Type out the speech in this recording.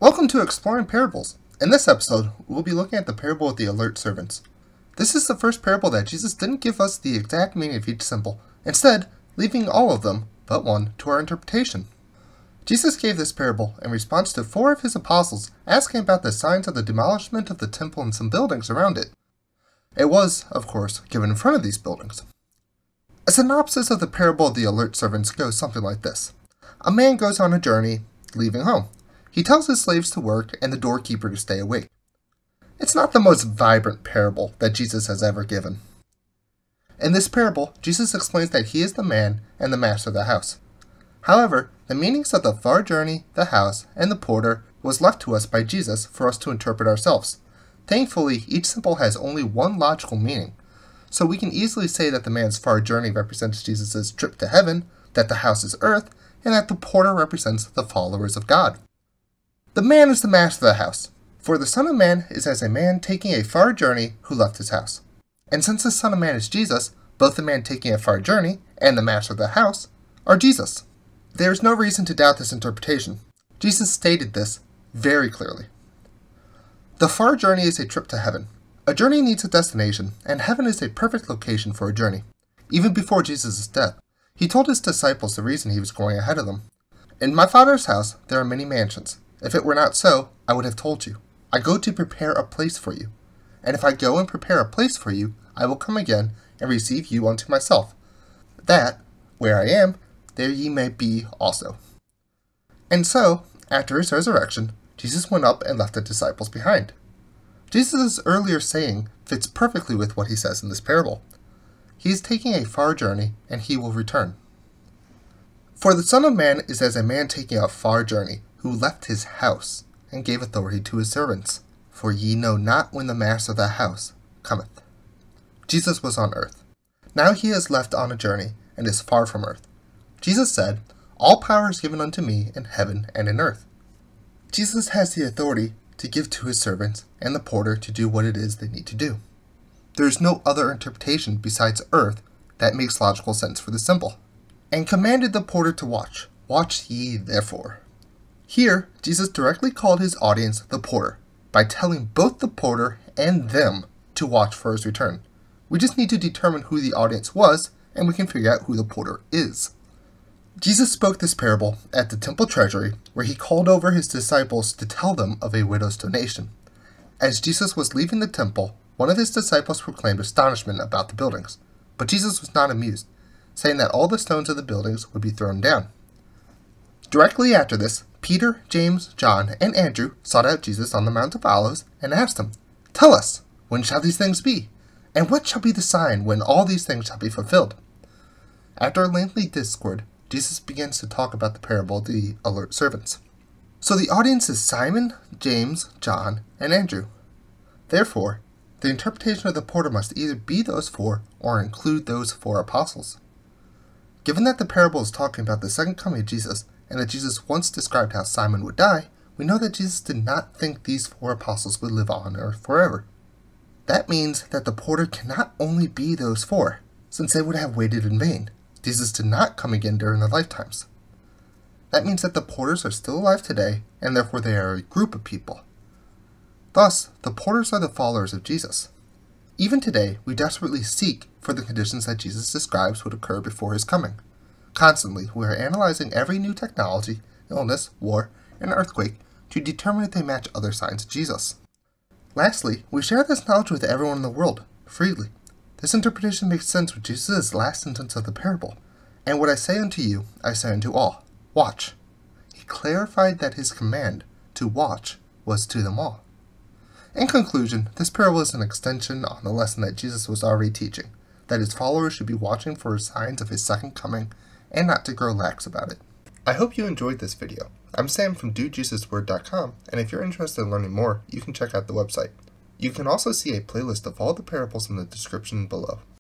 Welcome to Exploring Parables. In this episode, we'll be looking at the parable of the alert servants. This is the first parable that Jesus didn't give us the exact meaning of each symbol, instead leaving all of them, but one, to our interpretation. Jesus gave this parable in response to 4 of his apostles asking about the signs of the demolishment of the temple and some buildings around it. It was, of course, given in front of these buildings. A synopsis of the parable of the alert servants goes something like this. A man goes on a journey, leaving home. He tells his slaves to work and the doorkeeper to stay awake. It's not the most vibrant parable that Jesus has ever given. In this parable, Jesus explains that he is the man and the master of the house. However, the meanings of the far journey, the house, and the porter was left to us by Jesus for us to interpret ourselves. Thankfully, each symbol has only one logical meaning, so we can easily say that the man's far journey represents Jesus' trip to heaven, that the house is earth, and that the porter represents the followers of God. The man is the master of the house, for the Son of Man is as a man taking a far journey who left his house. And since the Son of Man is Jesus, both the man taking a far journey and the master of the house are Jesus. There is no reason to doubt this interpretation. Jesus stated this very clearly. The far journey is a trip to heaven. A journey needs a destination, and heaven is a perfect location for a journey. Even before Jesus' death, he told his disciples the reason he was going ahead of them. In my Father's house there are many mansions. If it were not so, I would have told you. I go to prepare a place for you. And if I go and prepare a place for you, I will come again and receive you unto myself, that, where I am, there ye may be also. And so, after his resurrection, Jesus went up and left the disciples behind. Jesus' earlier saying fits perfectly with what he says in this parable. He is taking a far journey, and he will return. For the Son of Man is as a man taking a far journey, who left his house, and gave authority to his servants. For ye know not when the master of the house cometh. Jesus was on earth. Now he is left on a journey, and is far from earth. Jesus said, All power is given unto me in heaven and in earth. Jesus has the authority to give to his servants and the porter to do what it is they need to do. There is no other interpretation besides earth that makes logical sense for the symbol. And commanded the porter to watch. Watch ye therefore. Here, Jesus directly called his audience the porter, by telling both the porter and them to watch for his return. We just need to determine who the audience was, and we can figure out who the porter is. Jesus spoke this parable at the temple treasury, where he called over his disciples to tell them of a widow's donation. As Jesus was leaving the temple, one of his disciples proclaimed astonishment about the buildings, but Jesus was not amused, saying that all the stones of the buildings would be thrown down. Directly after this, Peter, James, John, and Andrew sought out Jesus on the Mount of Olives and asked him, Tell us, when shall these things be? And what shall be the sign when all these things shall be fulfilled? After a lengthy discord, Jesus begins to talk about the parable of the alert servants. So the audience is Simon, James, John, and Andrew. Therefore, the interpretation of the porter must either be those 4 or include those 4 apostles. Given that the parable is talking about the second coming of Jesus, and that Jesus once described how Simon would die, we know that Jesus did not think these 4 apostles would live on earth forever. That means that the porter cannot only be those 4, since they would have waited in vain. Jesus did not come again during their lifetimes. That means that the porters are still alive today, and therefore they are a group of people. Thus, the porters are the followers of Jesus. Even today, we desperately seek for the conditions that Jesus describes would occur before his coming. Constantly, we are analyzing every new technology, illness, war, and earthquake to determine if they match other signs of Jesus. Lastly, we share this knowledge with everyone in the world, freely. This interpretation makes sense with Jesus' last sentence of the parable. And what I say unto you, I say unto all, watch. He clarified that his command to watch was to them all. In conclusion, this parable is an extension on the lesson that Jesus was already teaching, that his followers should be watching for signs of his second coming, and not to grow lax about it. I hope you enjoyed this video. I'm Sam from DoJesusWord.com, and if you're interested in learning more, you can check out the website. You can also see a playlist of all the parables in the description below.